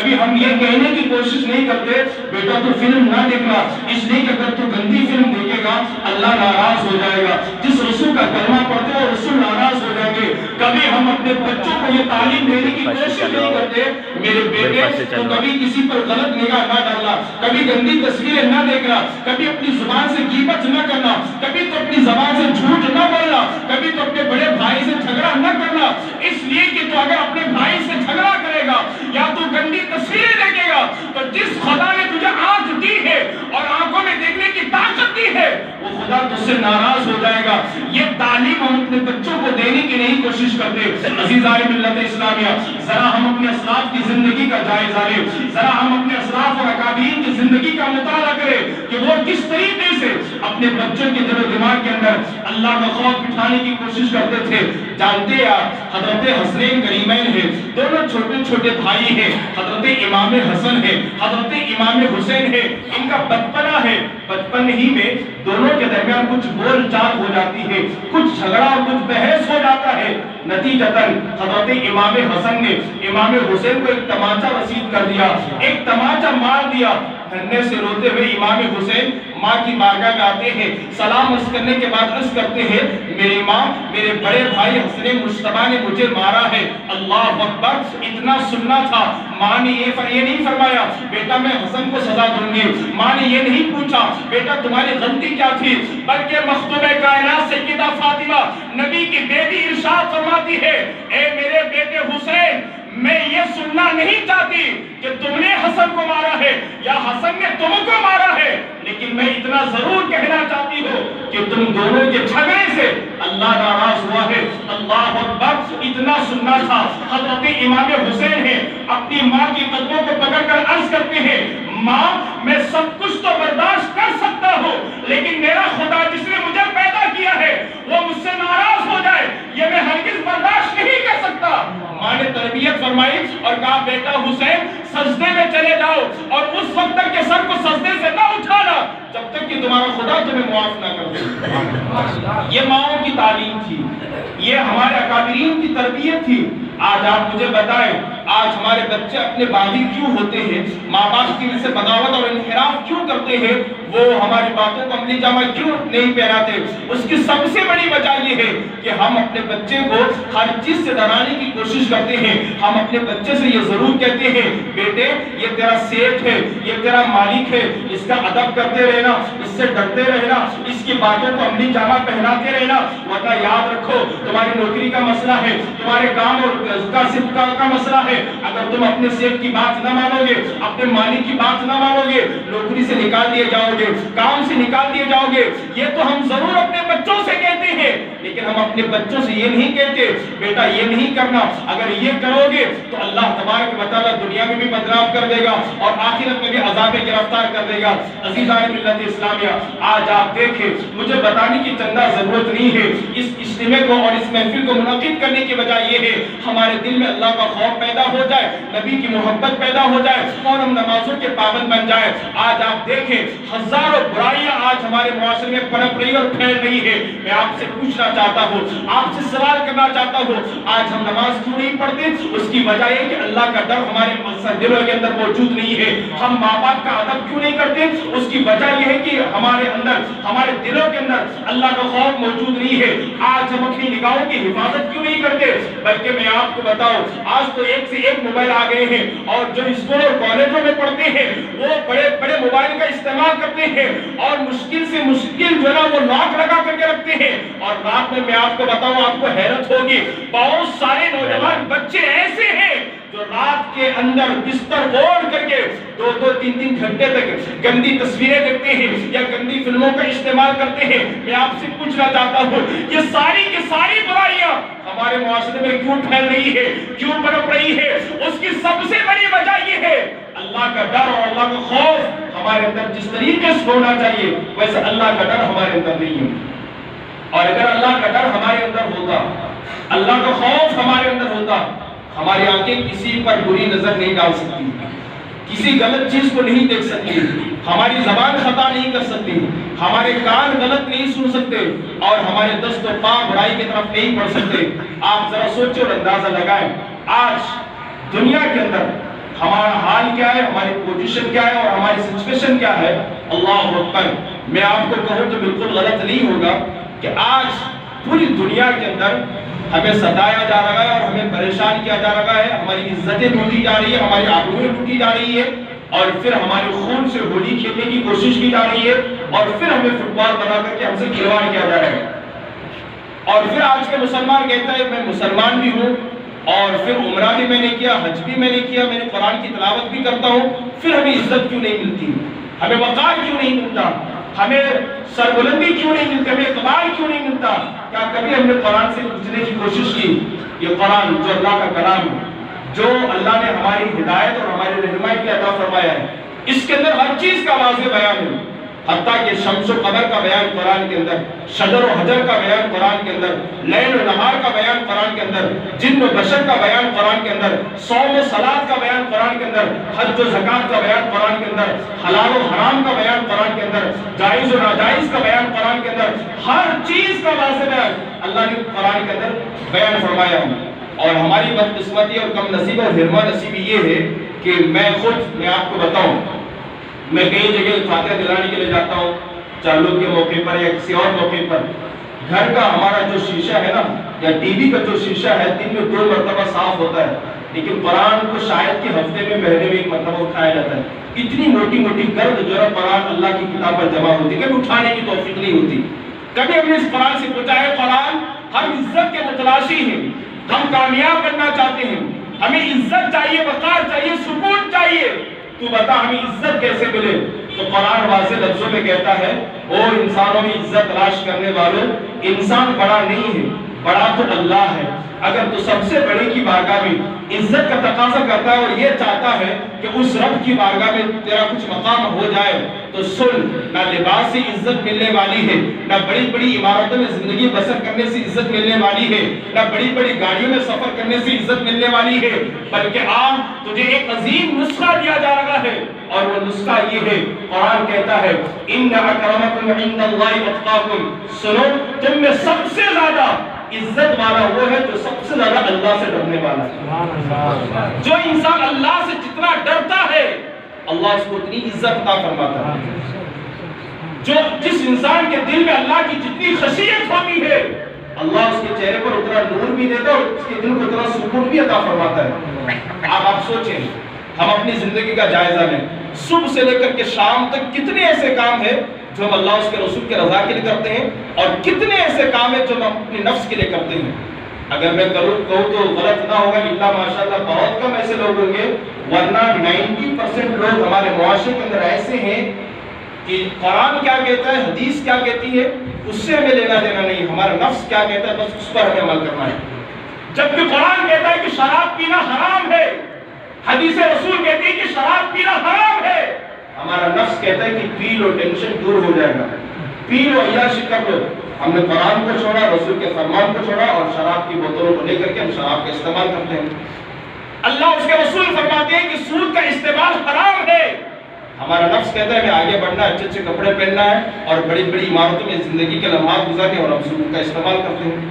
کبھی ہم یہ کہنے کی کوشش نہیں کرتے بیٹا تو فلم نہ دیکھنا، اس لیے کہ اگر تو گندی فلم دیکھے گا اللہ ناراض ہو جائے گا، جس رسول کا کلمہ پڑھتے ہیں رسول ناراض ہو جائیں گے۔ کبھی ہم اپنے بچوں کو یہ تعلیم دینے کی کوشش نہیں کرتے میرے بیٹے تو کبھی کسی پر غلط نگاہ نہ ڈالنا، کبھی گندی تصویریں نہ دیکھنا، کبھی اپنی زبان سے غیبت نہ کرنا، کبھی تو اپنی زبان سے جھوٹ نہ بولنا، کبھی تو اپنے بڑے بھائی سے جھگڑا نہ کرنا، اس لیے کہ تو اگر اپنے بھائی سے جھگڑا کرے گا یا تو گندی تصویریں دیکھے گا تو جس خدا نے تجھے آنکھ دی ہے اور آنکھوں میں دیکھنے کی طاقت دی ہے وہ خدا تجھ سے ناراض ہو جائے گا۔ یہ تعلیم ہم اپنے بچوں کو دینے کی نہیں کوشش کرتے۔ عزیزان ملت اسلامیہ، ذرا ہم اپنے اسلاف کی زندگی کا جائزہ لیں، ذرا ہم اپنے اسلاف اور اکابرین کی زندگی کا مطالعہ کریں کہ وہ کس طریقے سے اپنے بچوں کے دل و دماغ کے اندر اللہ کا خوف بٹھانے کی کوشش کرتے تھے۔ جانتے ہیں حضرت حسنین کریمین ہیں، دونوں چھوٹے چھوٹے بھائی ہیں، حضرت امام حسن ہے، حضرت امام حسین ہے، ان کا بچپنا ہے، بچپن ہی میں دونوں کے درمیان کچھ بول چال ہو جاتی ہے، کچھ جھگڑا اور کچھ بحث ہو جاتا ہے۔ نتیجتاً حضرت امام حسن نے امام حسین کو ایک تماچا رسید کر دیا، ایک تماچا مار دیا۔ دھرنے سے روتے ہوئے امام حسین ماں کی بارگاہ میں آتے ہیں، سلام عرض کرنے کے بعد عرض کرتے ہیں میری ماں، میرے بڑے بھائی حسن مجتبیٰ نے مجھے مارا ہے۔ اللہ اکبر، اتنا سننا تھا۔ ماں نے یہ نہیں فرمایا بیٹا میں حسن کو سزا دوں گی، ماں نے یہ نہیں پوچھا بیٹا تمہاری غلطی کیا تھی، بلکہ مخدوم کائنات سیدہ فاطمہ نبی کی بیٹی ارشاد فرماتی ہے اے میرے بیٹے حسین، میں یہ سننا نہیں چاہتی کہ تم نے حسن کو مارا ہے یا حسن نے تم کو مارا ہے، لیکن میں اتنا ضرور کہنا چاہتی ہوں کہ تم دونوں کے جھگڑے سے اللہ ناراض ہوا ہے۔ اللہ اکبر، اتنا سننا تھا۔ حضرت امام حسین ہیں، اپنی ماں کی قدموں کو پکڑ کر عرض کرتے ہیں ماں میں سب کچھ تو برداشت کر سکتا ہوں، لیکن میرا خدا جس نے مجھے پیدا کیا ہے وہ مجھ سے ناراض ہو جائے یہ میں ہرگز برداشت نہیں کر سکتا۔ ماں نے تربیت فرمائی اور کہا بیٹا حسین سجدے میں چلے جاؤ اور اس وقت تک کے سر کو سجدے سے نہ اٹھانا جب تک کہ تمہارا خدا تمہیں معاف نہ کر دے۔ یہ ماؤں کی تعلیم تھی، یہ ہمارے اکابرین کی تربیت تھی۔ آج آپ مجھے بتائیں آج ہمارے بچے اپنے باغی کیوں ہوتے ہیں، ماں باپ کی وجہ سے بغاوت اور انحراف کیوں کرتے ہیں، وہ ہماری باتوں کو عملی جامہ کیوں نہیں پہناتے؟ اس کی سب سے بڑی وجہ یہ ہے کہ ہم اپنے بچے کو ہر چیز سے ڈرانے کی کوشش کرتے ہیں۔ ہم اپنے بچے سے یہ ضرور کہتے ہیں بیٹے یہ تیرا سیٹ ہے، یہ تیرا مالک ہے، اس کا ادب کرتے رہنا، اس سے ڈرتے رہنا، اس کی باتوں کو عملی جامہ پہناتے رہنا، ورنہ یاد رکھو تمہاری نوکری کا مسئلہ ہے، تمہارے کام اور کا مسئلہ ہے، اگر تم اپنے سیٹ کی بات نہ مانو گے، اپنے مالک کی بات نہ مانو گے، نوکری سے نکال دیے جاؤ گے، کام سے نکال دیے جاؤ گے۔ یہ تو ہم ضرور اپنے بچوں سے کہتے ہیں، لیکن ہم اپنے بچوں سے یہ نہیں کہتے بیٹا یہ نہیں کرنا، اگر یہ کرو گے تو اللہ تبارک و تعالیٰ دنیا میں بھی بدنام کر دے گا اور آخرت میں بھی عذاب گرفتار کر دے گا۔ عزیزان ملت اسلامیہ، آج آپ دیکھیں مجھے بتانے کی چندہ ضرورت نہیں ہے، اس اجتماع کو اور اس محفل کو منعقد کرنے کی وجہ یہ ہے ہمارے دل میں اللہ کا خوف پیدا ہو جائے، نبی کی محبت پیدا ہو جائے اور ہم نمازوں کے پابند بن جائیں۔ آج آپ دیکھیں ہزاروں برائیاں آج ہمارے معاشرے میں پنپ رہی اور پھیل رہی ہے۔ میں آپ سے پوچھنا چاہتا ہوں، آپ سے سوال کرنا چاہتا ہوں، آج ہم نماز کیوں نہیں پڑھتے؟ اس کی وجہ یہ کہ اللہ کا ڈر ہمارے دلوں کے اندر موجود نہیں ہے۔ ہم ماں باپ کا ادب کیوں نہیں کرتے؟ اس کی وجہ یہ ہے کہ ہمارے اندر ہمارے دلوں کے اندر اللہ کا خوف موجود نہیں ہے۔ آج ہم اپنی نگاہوں کی حفاظت کیوں نہیں کرتے؟ بلکہ میں آپ کو بتاؤں آج تو ایک سے ایک موبائل آ گئے ہیں اور جو اسکول اور کالجوں میں پڑھتے ہیں وہ بڑے بڑے موبائل کا استعمال کرتے ہیں اور مشکل سے مشکل جو ہے وہ لاک لگا کر کے رکھتے ہیں، اور رات میں آپ کو بتاؤں آپ کو حیرت ہوگی بہت سارے نوجوان بچے ایسے ہیں جو رات کے اندر بستر اوڑھ کر کے 2-3 گھنٹے تک گندی تصویریں دیکھتے ہیں یا گندی فلموں کا استعمال کرتے ہیں۔ میں آپ سے پوچھنا چاہتا ہوں یہ ساری کی ساری برائیاں ہمارے معاشرے میں کیوں پھیل رہی ہے، کیوں پنپ رہی ہے؟ اس کی سب سے بڑی وجہ یہ ہے اللہ کا ڈر اور اللہ کا خوف ہمارے اندر جس طریقے سے ہونا چاہیے ویسے اللہ کا ڈر ہمارے اندر نہیں ہے۔ اور اگر اللہ کا ڈر ہمارے اندر ہوتا، اللہ کا خوف ہمارے اندر ہوتا، ہماری آنکھیں کسی پر بری نظر نہیں ڈال سکتی، کسی غلط چیز کو نہیں دیکھ سکتی، ہماری زبان خطا نہیں کر سکتی، ہمارے کان غلط نہیں سن سکتے اور ہمارے دست و پا برائی کی طرف نہیں بڑھ سکتے۔ آپ ذرا سوچو اور اندازہ لگائیں آج دنیا کے اندر ہمارا حال حال کیا ہے, ہماری پوزیشن کیا ہے اور ہماری سچویشن کیا ہے. اللہ اکبر. میں آپ کو کہوں تو بالکل غلط نہیں ہوگا کہ آج پوری دنیا کے اندر ہمیں ستایا جا رہا ہے اور ہمیں پریشان کیا جا رہا ہے, ہماری عزتیں لوٹی جا رہی ہے, ہماری آبروئیں لوٹی جا رہی ہے, اور پھر ہمارے خون سے ہولی کھیلنے کی کوشش کی جا رہی ہے, اور پھر ہمیں فٹ بال بنا کر کے ہم سے کھلواڑ کیا جا رہا ہے. اور پھر آج کے مسلمان کہتا ہے میں مسلمان بھی ہوں, اور پھر عمرہ بھی میں نے کیا, حج بھی میں نے کیا, میں نے قرآن کی تلاوت بھی کرتا ہوں, پھر ہمیں عزت کیوں نہیں ملتی, ہمیں وقار کیوں نہیں ملتا, ہمیں سربلندی کیوں نہیں ملتی, ہمیں اقبال کیوں نہیں ملتا. کیا کبھی ہم نے قرآن سے پوچھنے کی کوشش کی؟ یہ قرآن جو اللہ کا کلام ہے, جو اللہ نے ہماری ہدایت اور ہماری رہنمائی کی عطا فرمایا ہے, اس کے اندر ہر چیز کا واضح بیان ہے. حتیٰ کہ شمس و قمر کا بیان قرآن کے اندر, شجر و حجر کا بیان قرآن کے اندر, لیل و نہار کا بیان قرآن کے اندر, جن و بشر کا بیان قرآن کے اندر, صوم و صلاۃ کا بیان قرآن کے اندر, حج و زکات کا بیان قرآن کے اندر, حلال و حرام کا بیان قرآن کے اندر, جائز و ناجائز کا بیان قرآن کے اندر, ہر چیز کا واضح بیان اللہ نے قرآن کے اندر بیان فرمایا ہے. اور ہماری بدقسمتی اور کم نصیب اور ہرما نصیبی یہ ہے کہ میں آپ کو بتاؤں, میں کئی جگہ فاتحہ دلانے کے لیے جاتا ہوں, چالو کے موقع پر یا کسی اور موقع پر. گھر کا ہمارا جو شیشہ ہے نا, یا ٹی وی کا جو شیشہ ہے, دن میں 2 مرتبہ صاف ہوتا ہے, لیکن قرآن کو شاید کہ ہفتے میں مہینے میں 1 مرتبہ اٹھایا جاتا ہے. اتنی موٹی موٹی گرد جو ہے قرآن اللہ کی کتاب پر جمع ہوتی ہے, کبھی اٹھانے کی توفیق نہیں ہوتی. کبھی ہم نے اس قرآن سے پوچھا ہے, قرآن ہم عزت کے متلاشی ہیں, ہم کامیاب بننا چاہتے ہیں, ہمیں عزت چاہیے, وقار چاہیے, سکون چاہیے, تو بتا ہمیں عزت کیسے ملے؟ تو قرآن واضح لفظوں میں کہتا ہے, او انسانوں میں عزت تلاش کرنے والوں, انسان بڑا نہیں ہے, بڑا تو اللہ ہے. اگر تو سب سے بڑے کی بارگاہ میں عزت کا تقاضا کرتا ہے اور یہ چاہتا ہے کہ اس رب کی بارگاہ میں تیرا کچھ مقام ہو جائے, تو سن, نہ لباس سے عزت ملنے والی ہے, نہ بڑی بڑی عمارتوں میں زندگی بسر کرنے سے عزت ملنے والی ہے, نہ بڑی بڑی گاڑیوں میں سفر کرنے سے عزت ملنے والی ہے, بلکہ تجھے ایک عظیم نسخہ دیا جا رہا ہے, اور وہ نسخہ یہ ہے, قرآن کہتا ہے ان اکرمکم عند اللہ اتقاکم, سنو تم میں سب سے زیادہ عزت والا وہ ہے جو سب سے زیادہ اللہ سے ڈرنے والا ہے. جو انسان اللہ سے جتنا ڈرتا ہے, اللہ اس کو اتنی عزت عطا فرماتا ہے. جس انسان کے دل میں اللہ کی جتنی خشیت ہوتی ہے, اللہ اس کے چہرے پر اتنا نور بھی دیتا ہے اور اس کے دل کو اتنا سکون بھی عطا فرماتا ہے. آپ سوچیں, ہم اپنی زندگی کا جائزہ لیں, صبح سے لے کر کے شام تک کتنے ایسے کام ہیں جو ہم اللہ اس کے رسول کے رضا کے لیے کرتے ہیں, اور کتنے ایسے کام ہیں جو ہم اپنے نفس کے لیے کرتے ہیں. اگر میں کہوں تو غلط نہ ہوگا, اللہ ماشاءاللہ بہت کم ایسے لوگ ہوں گے, ورنہ 90% لوگ ہمارے معاشرے کے اندر ایسے ہیں کہ قرآن کیا کہتا ہے, حدیث کیا کہتی ہے, اس سے ہمیں لینا دینا نہیں, ہمارا نفس کیا کہتا ہے بس اس پر ہمیں عمل کرنا ہے. جبکہ قرآن کہتا ہے کہ شراب پینا حرام ہے, حدیث رسول کہتی ہے کہ شراب پینا حرام ہے, ہمارا نفس کہتا ہے کہ پی لو, ٹینشن دور ہو جائے گا, پی لو, عیاشی کر لو. ہم نے قرآن کو چھوڑا, رسول کے فرمان کو چھوڑا, اور شراب کی بوتلوں کو لے کر کے ہم شراب کا استعمال کرتے ہیں. اللہ اس کے رسول فرماتے ہیں کہ سود کا استعمال حرام ہے. ہمارا نفس کہتا ہے ہمیں آگے بڑھنا ہے, اچھے اچھے کپڑے پہننا ہے, اور بڑی بڑی عمارتوں میں زندگی کے لمحات گزارنے, اور ہم سود کا استعمال کرتے ہیں.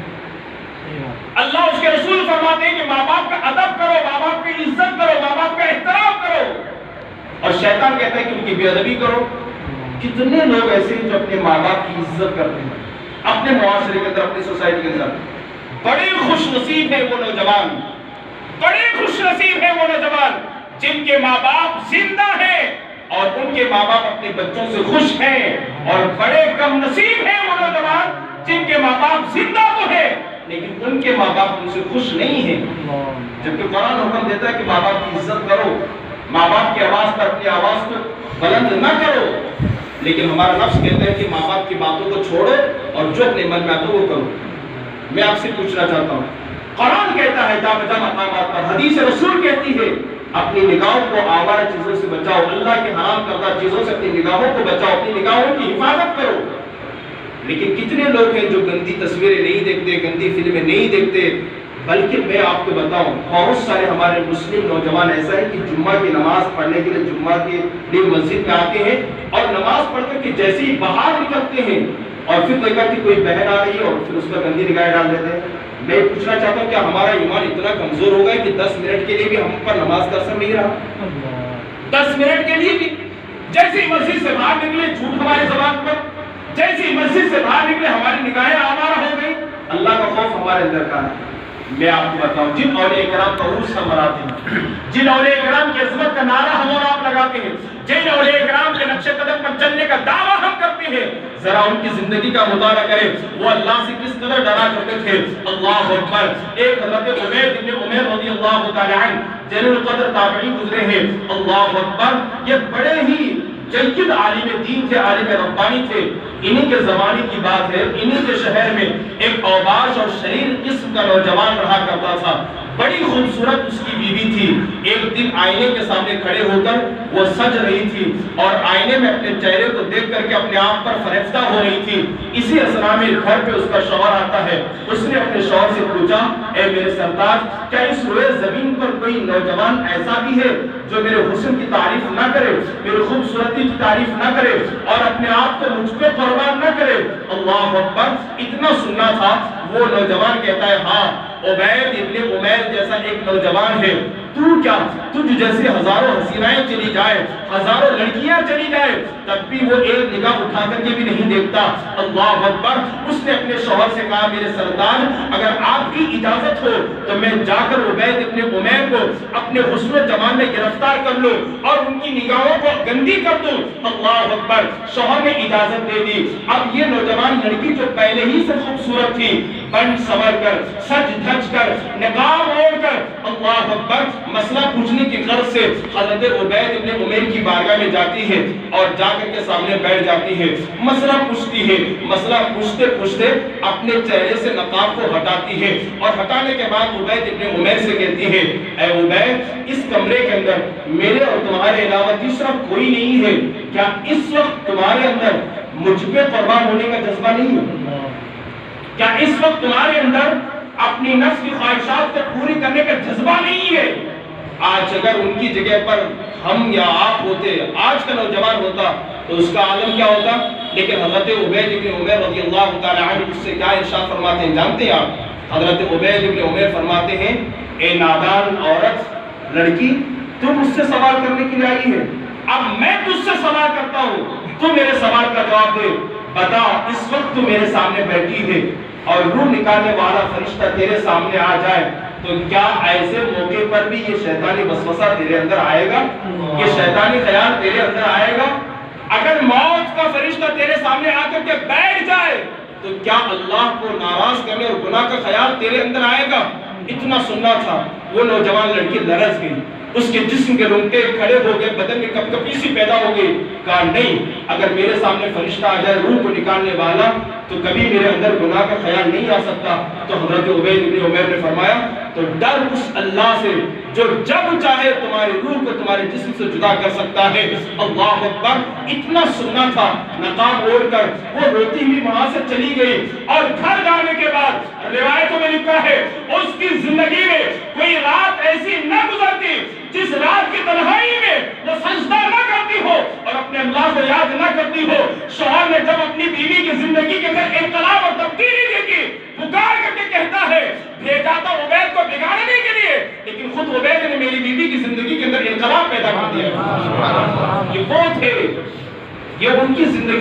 اللہ اس کے رسول فرماتے ہیں کہ ماں باپ کا ادب کرو, ماں باپ کی عزت کرو, ماں باپ کا احترام کرو, اور شیطان کہتا ہے کہ ان کی بے ادبی کرو. کتنے لوگ ایسے ہیں جو اپنے ماں باپ کی عزت کرتے ہیں, اپنے معاشرے کے اندر, اپنی سوسائٹی کے اندر. بڑے خوش نصیب ہیں وہ نوجوان, بڑے خوش نصیب ہیں وہ نوجوان جن کے ماں باپ زندہ ہیں اور ان کے ماں باپ اپنے بچوں سے خوش ہیں, اور بڑے کم نصیب ہیں وہ نوجوان جن کے ماں باپ زندہ تو ہیں لیکن ان کے ماں باپ ان سے خوش نہیں ہیں. جبکہ قرآن حکم دیتا ہے کہ ماں باپ کی عزت کرو, ماں باپ کی آواز پر اپنی آواز کو بلند نہ کرو, لیکن ہمارا نفس کہتا ہے کہ ماں باپ کی باتوں کو چھوڑو اور جو اپنے من میں آتا وہ کرو. میں آپ سے پوچھنا چاہتا ہوں, قرآن کہتا ہے جا بجا مقامات پر, حدیث رسول کہتی ہے اپنی نگاہوں کو آوارہ چیزوں سے بچاؤ, اللہ کے حرام کردہ چیزوں سے اپنی نگاہوں کو بچاؤ, اپنی نگاہوں کی حفاظت کرو. لیکن کتنے لوگ ہیں جو گندی تصویریں نہیں دیکھتے, گندی فلمیں نہیں دیکھتے, بلکہ میں آپ کو بتاؤں بہت سارے ہمارے مسلم نوجوان ایسا ہے کہ جمعہ کی نماز پڑھنے کے لیے جمعہ کے لیے مسجد میں آتے ہیں, اور نماز پڑھ کر کے جیسے ہی باہر نکلتے ہیں اور پھر دیکھا کہ کوئی بہن آ رہی ہے اور پھر اس پر گندی نگاہیں ڈال دیتے ہیں. میں پوچھنا چاہتا ہوں کیا ہمارا ایمان اتنا کمزور ہو گیا کہ 10 منٹ کے لیے بھی ہم پر نماز کا اثر نہیں رہا؟ 10 منٹ کے لیے بھی جیسے ہی مسجد سے باہر نکلے جھوٹ ہمارے زبان پر، جیسے ہی مسجد سے باہر نکلے ہماری نگاہیں آوارہ ہو گئی، اللہ کا خوف ہمارے اندر کا ہے۔ میں آپ کو بتاؤں، جن اولیاء کرام کا عروس ہم مناتے ہیں، جن اولیاء کرام کی عظمت کا نعرہ ہم اور آپ لگاتے ہیں، جن اولیاء کرام کے نقش قدم پر چلنے کا دعویٰ ہم کرتے ہیں، ذرا ان کی زندگی کا مطالعہ کریں، وہ اللہ سے کس قدر ڈرا کرتے تھے۔ اللہ اکبر۔ ایک حضرت عبید بن عمیر رضی اللہ تعالی عنہ جلیل القدر تابعی گزرے ہیں، اللہ اکبر، یہ بڑے ہی جید عالم دین تھے، عالم ربانی تھے۔ انہی کے زمانے کی بات ہے، انہی کے شہر میں ایک اوباش اور شریر قسم کا نوجوان رہا کرتا تھا، بڑی خوبصورت اس کی بیوی تھی۔ ایک دن آئینے کے سامنے کھڑے ہو کر وہ سج رہی تھی اور آئینے میں اپنے چہرے کو دیکھ کر کے اپنے آپ پر فرفتہ ہو رہی تھی۔ اسی اثنا میں گھر پہ اس کا شوہر آتا ہے، اس نے اپنے شوہر سے پوچھا، اے میرے سرتاج، کیا اس روئے زمین پر کوئی نوجوان ایسا بھی ہے جو میرے حسن کی تعریف نہ کرے، میری خوبصورتی کی تعریف نہ کرے اور اپنے آپ کو مجھ پہ قربان نہ کرے؟ اللہ اکبر۔ اتنا سننا تھا، وہ نوجوان کہتا ہے، ہاں، عبید ابن عمیر جیسا ایک نوجوان ہے، تو کیا تجھ جیسے ہزاروں حسینائیں چلی جائے، ہزاروں لڑکیاں چلی جائے، تب بھی وہ ایک نگاہ اٹھا کر کے بھی نہیں دیکھتا۔ اللہ اکبر۔ اس نے اپنے شوہر سے کہا، میرے سردار، اگر آپ کی اجازت ہو تو میں جا کر عبید ابن عمیر کو اپنے حسن و جمال میں گرفتار کر لوں اور ان کی نگاہوں کو گندی کر دوں۔ اللہ اکبر۔ شوہر نے اجازت دے دی۔ اب یہ نوجوان لڑکی جو پہلے ہی سے خوبصورت تھی، بن سنور کر، سج دھج کر، نقاب اوڑھ کر، اللہ اکبر، مسئلہ پوچھنے کی غرض سے حضرت عبید ابن عمیر کی بارگاہ میں جاتی ہے اور جا کر کے سامنے بیٹھ جاتی ہے، مسئلہ پوچھتی ہے۔ مسئلہ پوچھتے پوچھتے اپنے چہرے سے نقاب کو ہٹاتی ہے اور ہٹانے کے بعد عبید ابن عمیر سے کہتی ہے، اے عبید، اس کمرے کے اندر میرے اور تمہارے علاوہ تیسرا کوئی نہیں ہے، کیا اس وقت تمہارے اندر مجھ پہ قربان ہونے کا جذبہ نہیں ہے؟ کیا اس وقت تمہارے اندر اپنی نفس کی خواہشات کو پوری کرنے کا جذبہ نہیں ہے؟ آج اگر ان کی جگہ پر ہم یا آپ ہوتے، آج کا نوجوان ہوتا تو اس کا عالم کیا ہوتا؟ لیکن حضرت عبید ابن عمیر رضی اللہ تعالی عنہ اس سے کیا ارشاد فرماتے ہیں جانتے ہیں آپ؟ حضرت عبید ابن عمیر فرماتے ہیں، اے نادان عورت، لڑکی، تم مجھ سے سوال کرنے کے لیے آئی ہے، اب میں تجھ سے سوال کرتا ہوں، تو میرے سوال کا جواب دے۔ بتا، اس وقت تو میرے سامنے بیٹھی ہے اور روح نکالنے والا فرشتہ تیرے سامنے آ جائے تو کیا ایسے موقع پر بھی یہ شیطانی وسوسہ تیرے اندر آئے گا؟ یہ شیطانی خیال تیرے اندر آئے گا؟ اگر موت کا فرشتہ تیرے سامنے آ کر کے بیٹھ جائے تو کیا اللہ کو ناراض کرنے اور گناہ کا خیال تیرے اندر آئے گا؟ اتنا سننا تھا، وہ نوجوان لڑکی لرز گئی، اس کے جسم کے رونگٹے کھڑے ہو گئے، بدن میں کپکپی سی پیدا ہو گئی۔ کہا نہیں، اگر میرے سامنے فرشتہ آ جائے روح کو نکالنے والا تو کبھی میرے اندر گناہ کا خیال نہیں آ سکتا۔ تو حضرت عبید ابن عمیر نے فرمایا، تو ڈر اس اللہ سے جو جب چاہے تمہاری روح کو تمہارے جسم سے جدا کر سکتا ہے۔ اللہ اکبر۔ اتنا سننا تھا، نقاب اوڑھ کر وہ روتی ہوئی وہاں سے چلی گئی اور گھر جانے کے بعد روایتوں میں لکھا ہے اس کی زندگی میں کوئی رات ایسی نہ گزرتی جس رات کی تنہائی میں وہ سجدہ نہ کرتی ہو اور اپنے اللہ کو یاد نہ کرتی ہو۔ شوہر نے جب اپنی بیوی کی زندگی کے اندر انقلاب اور تبدیلی دیکھی، پکار کر کے کہتا ہے، بھیجا تھا عبید کو بگاڑنے کے لیے، لیکن خود عبید نے میری بیوی کی زندگی کے اندر انقلاب پیدا کر دیا۔ یہ وہ تھے، یہ ان کی زندگی